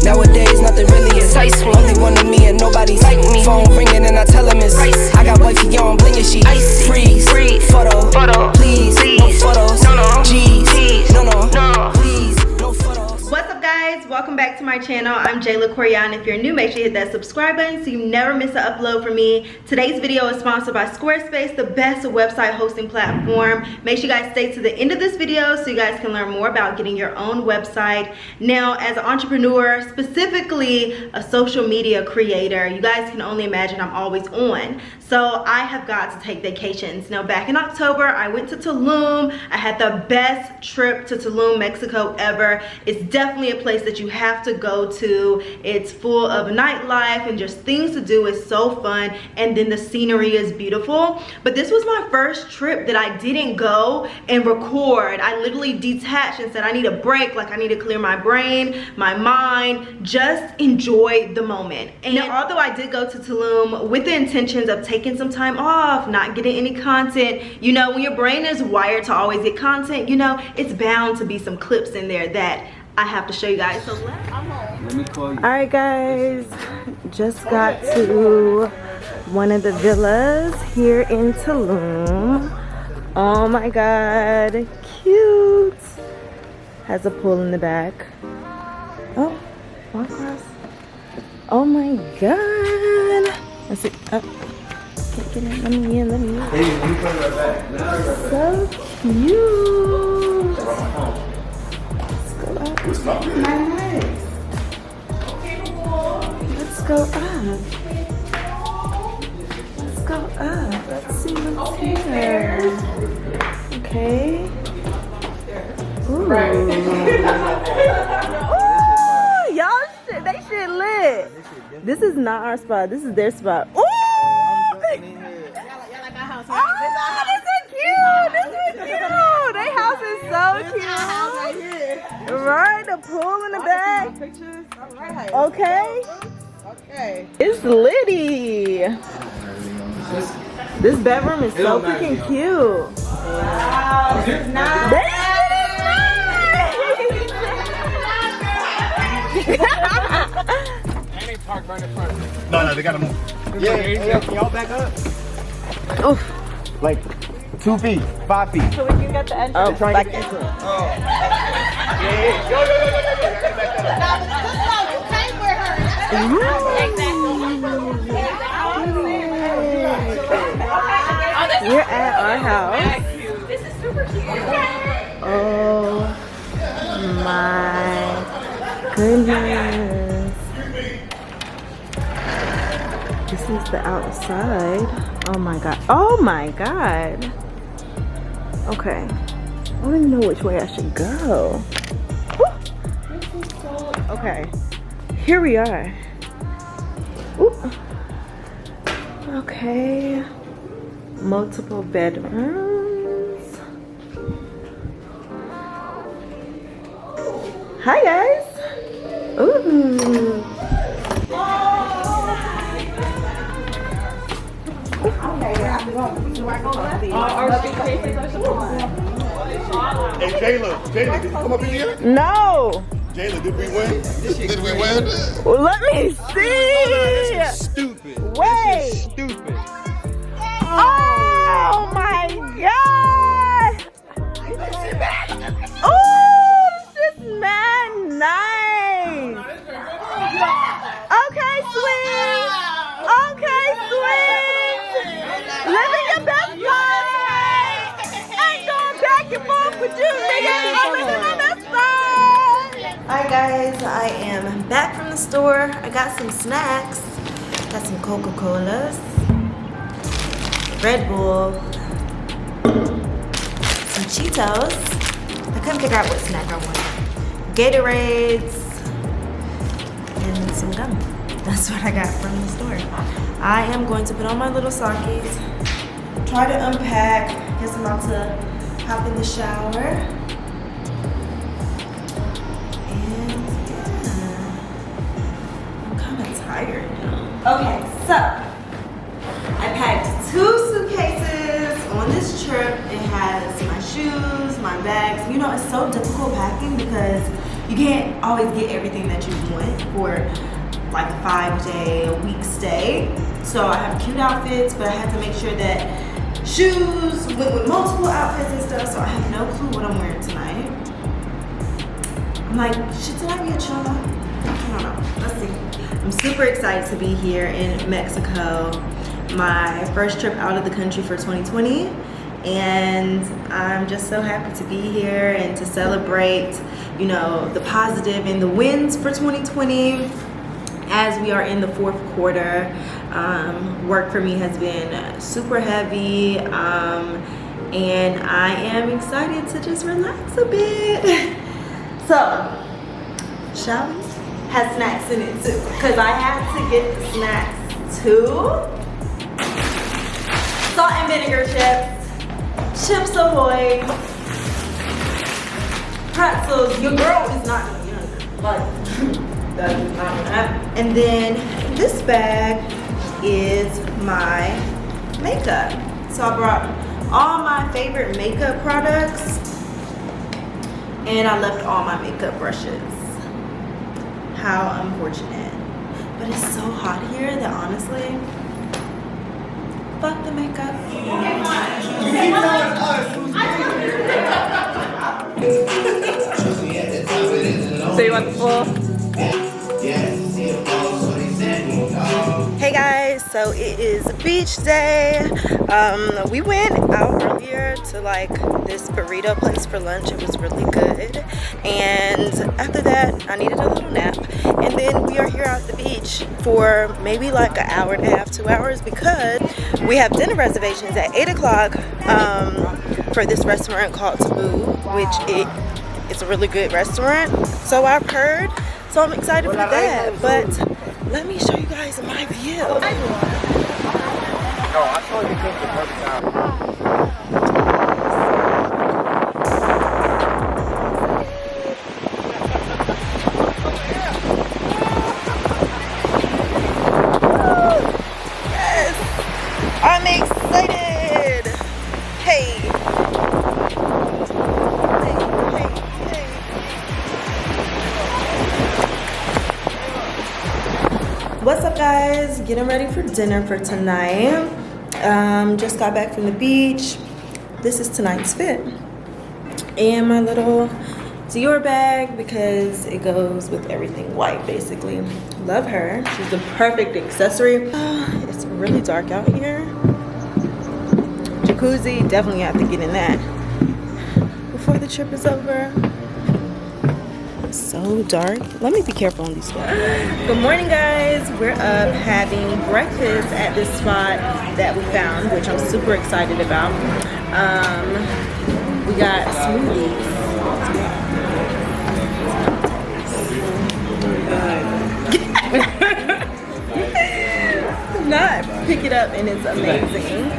Nowadays, nothing really is. Only one of me and nobody's like me. Phone ringing and I tell him it's ice. I got wifey on bling and she freeze. Photo, please, no photos. G's, no, please, no photos. What's up, guys? Welcome back to my channel. I'm Jayla Koriyan. If you're new, make sure you hit that subscribe button so you never miss an upload from me. Today's video is sponsored by Squarespace, the best website hosting platform. Make sure you guys stay to the end of this video so you guys can learn more about getting your own website. Now, as an entrepreneur, specifically a social media creator, you guys can only imagine I'm always on. So I have got to take vacations. Now, back in October, I went to Tulum. I had the best trip to Tulum, Mexico ever. It's definitely a place that you have to go to. It's full of nightlife and just things to do. It's so fun, and then the scenery is beautiful. But this was my first trip that I didn't go and record. I literally detached and said I need a break, like I need to clear my brain, my mind, just enjoy the moment. And although I did go to Tulum with the intentions of taking some time off, not getting any content, you know, when your brain is wired to always get content, you know, it's bound to be some clips in there that I have to show you guys. So let me call you. All right, guys, just got to one of the villas here in Tulum. Oh my god, cute. Has a pool in the back. Oh, walk across. Oh my god. Let's see. Oh, can't get in. Let me in. Let me in. Hey, let me put it right back. So cute. Let's go up. Nice. Let's go up. Let's go up. Let's see what's here. Okay. Ooh. Ooh, y'all shit, they shit lit. This is not our spot. This is their spot. Ooh! Oh, this is cute. This is cute. Their house is so cute. Right, the pool in the back. Okay. Okay. It's litty. This bedroom is so freaking cute. Wow. This is nice. No, they gotta move. Yeah, y'all back up. Oof. Like 2 feet, 5 feet. So we can get the entrance. Oh, trying to get into it. Oh. Yeah. We're at our house. This is super cute. Oh my goodness. This is the outside. Oh my god. Oh my god. Okay. I don't even know which way I should go. Okay. Here we are. Ooh. Okay. Multiple bedrooms. Hi guys. Ooh. Hey Jayla, did you come up in here? No. Jayla, did we win? Did we win? Well, let me see. This is stupid. Wait. This is stupid. Oh my god. Oh, this is mad nice. Okay, sweet. Okay, sweet. Living your best life. Ain't going back and forth with you, nigga. I'm living my best life. Alright guys, I am back from the store. I got some snacks. Got some Coca-Colas, Red Bull, some Cheetos. I couldn't figure out what snack I wanted. Gatorades, and some gum. That's what I got from the store. I am going to put on my little sockies, try to unpack. Guess I'm about to hop in the shower. And yeah, I'm kind of tired now. Okay, so I packed 2 suitcases on this trip. It has my shoes, my bags. You know, it's so difficult packing because you can't always get everything that you want for like a 5-day, a week stay. So I have cute outfits, but I had to make sure that shoes went with multiple outfits and stuff. So I have no clue what I'm wearing tonight. I'm like, should tonight be a chill night? I don't know. Let's see. I'm super excited to be here in Mexico. My first trip out of the country for 2020. And I'm just so happy to be here and to celebrate, you know, the positive and the wins for 2020 as we are in the 4th quarter. Work for me has been super heavy, and I am excited to just relax a bit. So, shall we? Has snacks in it too, because I had to get the snacks too. Salt and vinegar chips, Chips Ahoy, pretzels. Your girl is not gonna be hungry. Like, that is not gonna happen. And then this bag is my makeup. So I brought all my favorite makeup products, and I left all my makeup brushes. How unfortunate. But it's so hot here that honestly, fuck the makeup. So you want the full? Hey guys, so it is beach day. We went out earlier to like this burrito place for lunch. It was really good. And after that, I needed a little nap. And then we are here at the beach for maybe like an hour and a half, 2 hours, because we have dinner reservations at 8 o'clock for this restaurant called Tulum, which it's a really good restaurant. So I've heard. So I'm excited for that. But let me show you guys my view. No, I told you picked the perfect time. Yes, I'm excited. Hey. What's up guys? Getting ready for dinner for tonight. Just got back from the beach. This is tonight's fit. And my little Dior bag because it goes with everything white basically. Love her. She's the perfect accessory. It's really dark out here. Jacuzzi, definitely have to get in that before the trip is over. So dark. Let me be careful on these steps. Good morning guys. We're up having breakfast at this spot that we found, which I'm super excited about. We got smoothies. Not pick it up and it's amazing.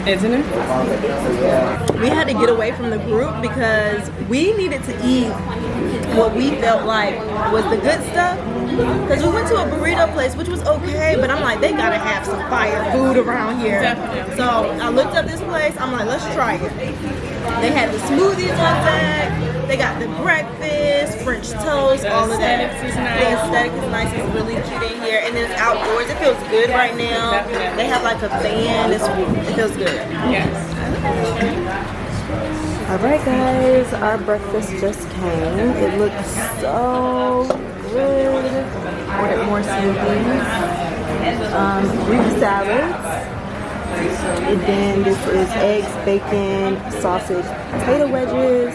Isn't it? We had to get away from the group because we needed to eat what we felt like was the good stuff. Because we went to a burrito place, which was okay, but I'm like, they gotta have some fire food around here. Definitely. So I looked up this place, I'm like, let's try it. They had the smoothies on deck, they got the breakfast, French toast, all of that. The aesthetics is nice. The aesthetic is nice, it's really cute in here. And then it's outdoors, it feels good right now. Definitely. They have like a fan, it feels good. Yes. Alright guys, our breakfast just came. It looks so good. Ordered more smoothies. 3 salads. And then this is eggs, bacon, sausage, potato wedges.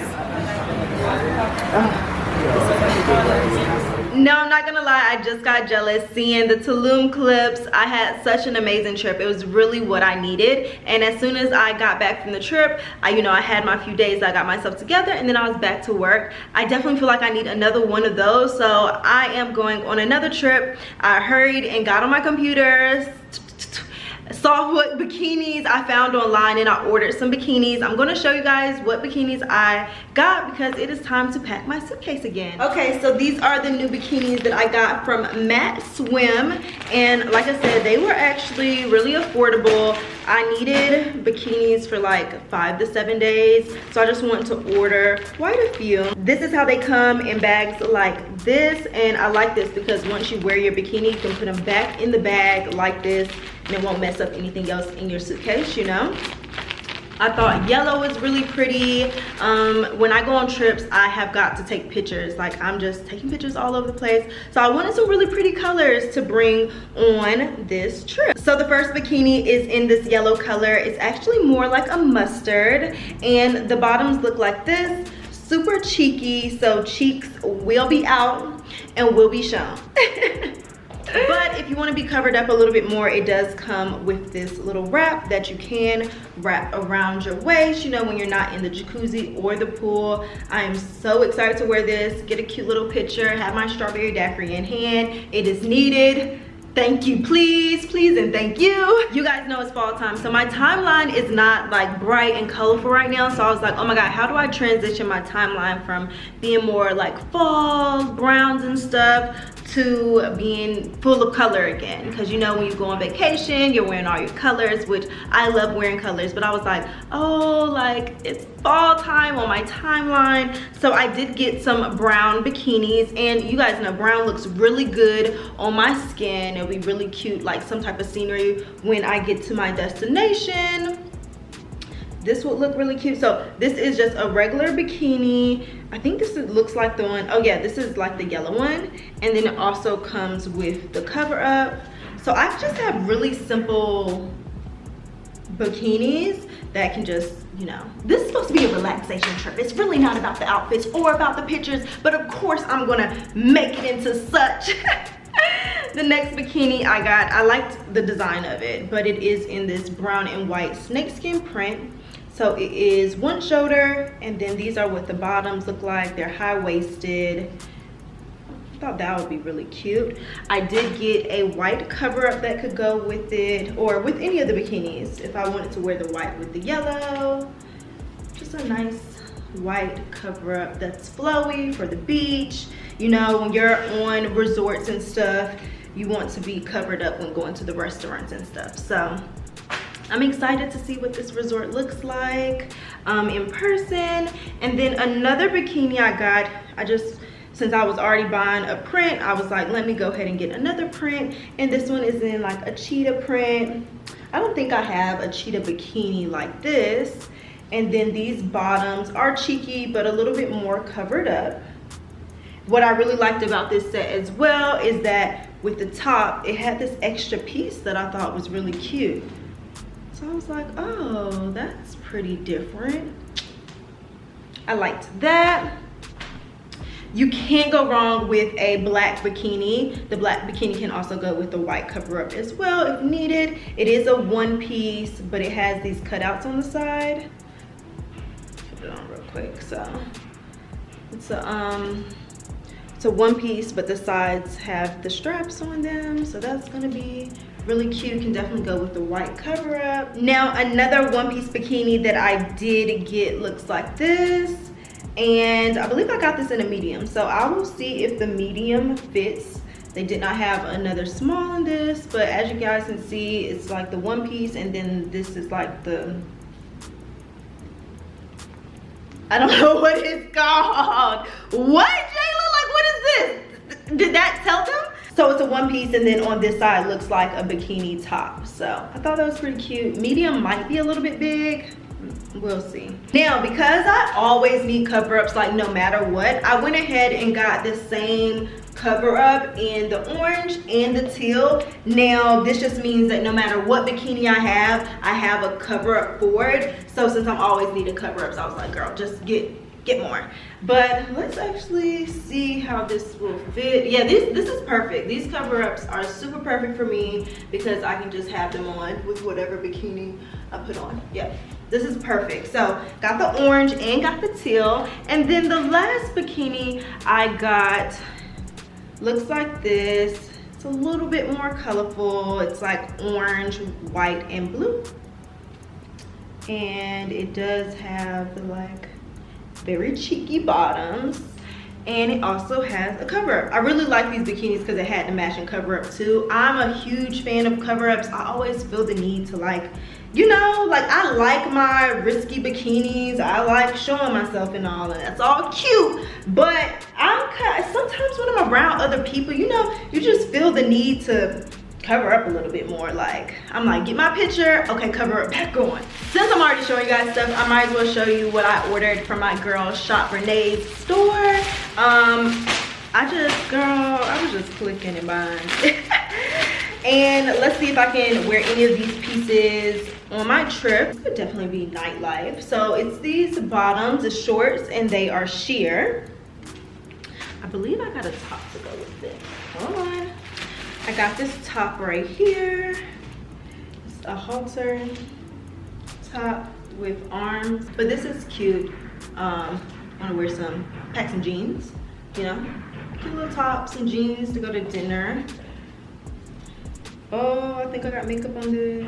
No, I'm not gonna lie, I just got jealous seeing the Tulum clips. I had such an amazing trip. It was really what I needed. And as soon as I got back from the trip, I had my few days, I got myself together, and then I was back to work. I definitely feel like I need another one of those. So I am going on another trip. I hurried and got on my computer, saw what bikinis I found online and I ordered some bikinis. I'm gonna show you guys what bikinis I got because it is time to pack my suitcase again. Okay, so these are the new bikinis that I got from Matt Swim, and like I said, they were actually really affordable. I needed bikinis for like 5 to 7 days, so I just wanted to order quite a few. This is how they come in bags like this, and I like this because once you wear your bikini, you can put them back in the bag like this and it won't mess up anything else in your suitcase, you know. I thought yellow was really pretty. When I go on trips, I have got to take pictures. Like, I'm just taking pictures all over the place. So I wanted some really pretty colors to bring on this trip. So the first bikini is in this yellow color. It's actually more like a mustard, and the bottoms look like this. Super cheeky, so cheeks will be out and will be shown. But if you want to be covered up a little bit more, it does come with this little wrap that you can wrap around your waist, you know, when you're not in the jacuzzi or the pool. I am so excited to wear this, get a cute little picture, have my strawberry daiquiri in hand. It is needed. Thank you, please, please, and thank you. You guys know it's fall time, so my timeline is not like bright and colorful right now. So I was like, oh my God, how do I transition my timeline from being more like fall, browns and stuff, to being full of color again? Because you know, when you go on vacation, you're wearing all your colors, which I love wearing colors, but I was like, oh, like it's fall time on my timeline. So I did get some brown bikinis, and you guys know brown looks really good on my skin. It'll be really cute, like some type of scenery when I get to my destination. This would look really cute. So this is just a regular bikini. I think this looks like the one, oh yeah, this is like the yellow one. And then it also comes with the cover up. So I just have really simple bikinis that can just, you know, this is supposed to be a relaxation trip. It's really not about the outfits or about the pictures, but of course I'm gonna make it into such. The next bikini I got, I liked the design of it, but it is in this brown and white snakeskin print. So it is one shoulder, and then these are what the bottoms look like. They're high-waisted. I thought that would be really cute. I did get a white cover-up that could go with it, or with any of the bikinis, if I wanted to wear the white with the yellow. Just a nice white cover-up that's flowy for the beach. You know, when you're on resorts and stuff, you want to be covered up when going to the restaurants and stuff. So I'm excited to see what this resort looks like in person. And then another bikini I got, since I was already buying a print, I was like, let me go ahead and get another print. And this one is in like a cheetah print. I don't think I have a cheetah bikini like this. And then these bottoms are cheeky, but a little bit more covered up. What I really liked about this set as well is that with the top, it had this extra piece that I thought was really cute. So I was like, oh, that's pretty different. I liked that. You can't go wrong with a black bikini. The black bikini can also go with the white cover up as well if needed. It is a one piece, but it has these cutouts on the side. Put it on real quick. So it's a one piece, but the sides have the straps on them, so that's gonna be really cute. Can definitely go with the white cover up. Now another one piece bikini that I did get looks like this, and I believe I got this in a medium, so I will see if the medium fits. They did not have another small in this, but as you guys can see, it's like the one piece, and then this is like the, I don't know what it's called. What, Jayla? Like, what is this? Did that tell them? So it's a one piece, and then on this side looks like a bikini top. So I thought that was pretty cute. Medium might be a little bit big. We'll see. Now, because I always need cover-ups, like no matter what, I went ahead and got the same cover up in the orange and the teal. Now this just means that no matter what bikini I have a cover up for it. So since I'm always needing cover-ups, I was like, girl, just get more. But let's actually see how this will fit. Yeah, this is perfect. These cover-ups are super perfect for me because I can just have them on with whatever bikini I put on. Yeah, this is perfect. So got the orange and got the teal, and then the last bikini I got looks like this. It's a little bit more colorful. It's like orange, white, and blue. And it does have the like very cheeky bottoms. And it also has a cover up. I really like these bikinis because it had the matching cover up too. I'm a huge fan of cover ups. I always feel the need to like, you know, like I like my risky bikinis. I like showing myself and all, and that's all cute. But sometimes when I'm around other people, you know, you just feel the need to cover up a little bit more. Like, I'm like, get my picture, okay, cover it back on. Since I'm already showing you guys stuff, I might as well show you what I ordered from my girl Shop Renee's store. I was just clicking and buying. And let's see if I can wear any of these pieces on my trip. This could definitely be Nightlife. So it's these bottoms, the shorts, and they are sheer. I believe I got a top to go with it. Hold on. I got this top right here. It's a halter top with arms, but this is cute. I want to wear pack some jeans, you know, cute little tops and jeans to go to dinner. Oh, I think I got makeup on this.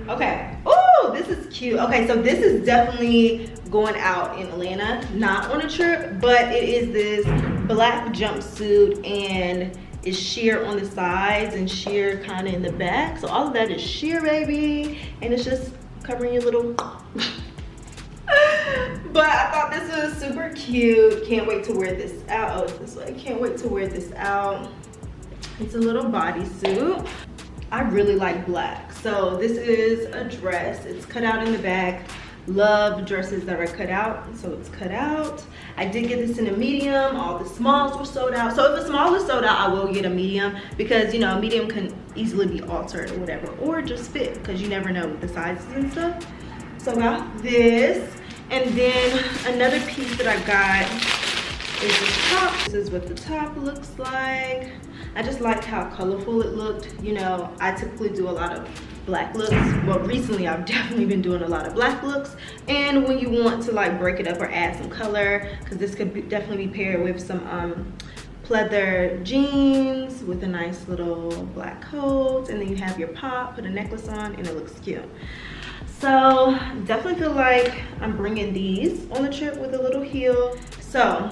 Okay. Oh, this is cute. Okay, so this is definitely going out in Atlanta, not on a trip, but it is this black jumpsuit and it's sheer on the sides and sheer kind of in the back. So all of that is sheer, baby, and it's just covering your little. But I thought this was super cute. Can't wait to wear this out. Oh, it's this way. Can't wait to wear this out. It's a little bodysuit. I really like black. So this is a dress. It's cut out in the back. Love dresses that are cut out, so it's cut out. I did get this in a medium. All the smalls were sold out. So if a small is sold out, I will get a medium because, you know, a medium can easily be altered or whatever, or just fit because you never know with the sizes and stuff. So I got this. And then another piece that I got is this top. This is what the top looks like. I just liked how colorful it looked. You know, I typically do a lot of black looks. Well, recently I've definitely been doing a lot of black looks. And when you want to like break it up or add some color, because this could definitely be paired with some pleather jeans with a nice little black coat, and then you have your pop, put a necklace on, and it looks cute. So definitely feel like I'm bringing these on the trip with a little heel. So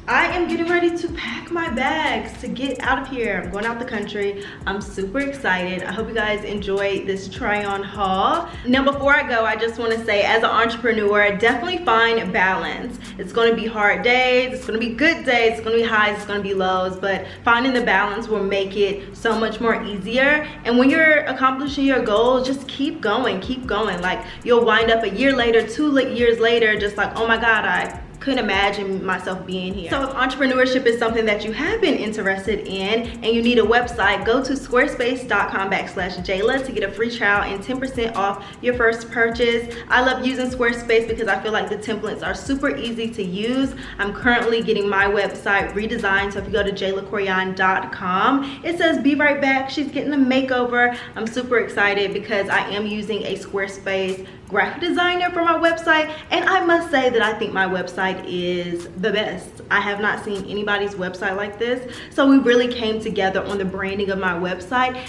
I am getting ready to pack my bags to get out of here. I'm going out the country. I'm super excited. I hope you guys enjoyed this try on haul. Now before I go, I just want to say, as an entrepreneur, definitely find balance. It's going to be hard days, it's going to be good days, it's going to be highs, it's going to be lows, but finding the balance will make it so much more easier. And when you're accomplishing your goals, just keep going, keep going. Like, you'll wind up a year later, 2 years later, just like, oh my God, I couldn't imagine myself being here. So if entrepreneurship is something that you have been interested in and you need a website, go to squarespace.com/Jayla to get a free trial and 10% off your first purchase. I love using Squarespace because I feel like the templates are super easy to use. I'm currently getting my website redesigned, so if you go to jaylakoriyan.com, it says be right back. She's getting a makeover. I'm super excited because I am using a Squarespace graphic designer for my website, and I must say that I think my website is the best. I have not seen anybody's website like this, so we really came together on the branding of my website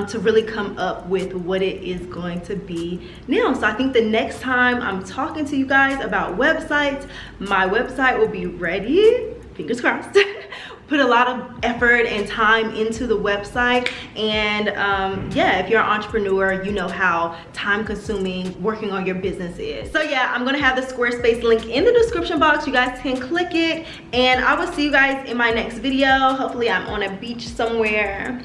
to really come up with what it is going to be now. So I think the next time I'm talking to you guys about websites, my website will be ready, fingers crossed. Put a lot of effort and time into the website, and yeah, if you're an entrepreneur, you know how time consuming working on your business is. So yeah, I'm gonna have the Squarespace link in the description box. You guys can click it, and I will see you guys in my next video. Hopefully I'm on a beach somewhere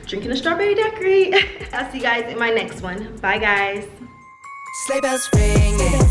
drinking a strawberry daiquiri. I'll see you guys in my next one. Bye guys. Sleigh bells ringing,